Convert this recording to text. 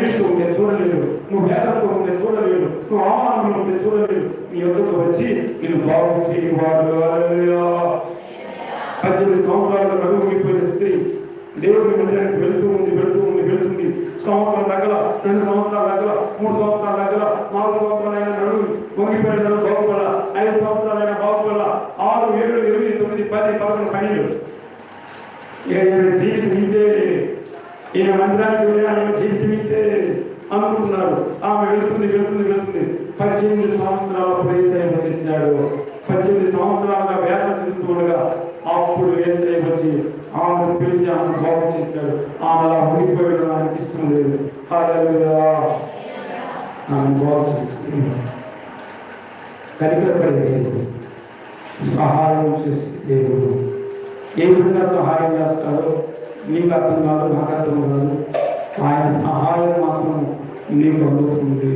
ఏడుస్తూ ఉంటే చూడలేదు, నువ్వు వేదనతో ఉంటే చూడలేదు, నువ్వు అవమానంలో ఉంటే చూడలేదు. నీ యొక్కకు వచ్చి నేను బాగు చేయవాడు. 18 సంవత్సరాలుగా నడుముగిపోయిన స్త్రీ దేవుడి మందిరానికి వెళ్తుంది. సంవత్సరం దగ్గర, 2 సంవత్సరాల దగ్గర, 3 సంవత్సరాల దగ్గర, 4 సంవత్సరాలైనా నడుము వంగిపోయిన బాగుపడ, 5 సంవత్సరాలైనా బాగుపడ, 6, 7, 8, 9, 10, 11 12 జీవితం ఇంతే. ఈయన మందిరానికి వెళ్ళి ఆయన జీవితం ఇంతే అనుకుంటున్నాడు. ఆమె వెళుతుంది. 18 సంవత్సరాల యేసయ్య వచ్చేసినాడు. 18 సంవత్సరాలుగా వేదన చెందుతుండగా అప్పుడు యేసయ్య వచ్చి ఆమెను పిలిచి ఆమెను బాగు చేశాడు. ఆమె అలా ఉండిపోయాడు, ఆయనకి ఇష్టం లేదు. హల్లెలూయా. ఆమె బాగు చేస్తుంది. కనికరపడే దేవుడు, సహాయం చేసే దేవుడు. ఏ విధంగా సహాయం చేస్తాడో నీకు అర్థం కాదు, నాకు అర్థం కాదు. ఆయన సహాయం మాత్రం నీకు అందుతుంది.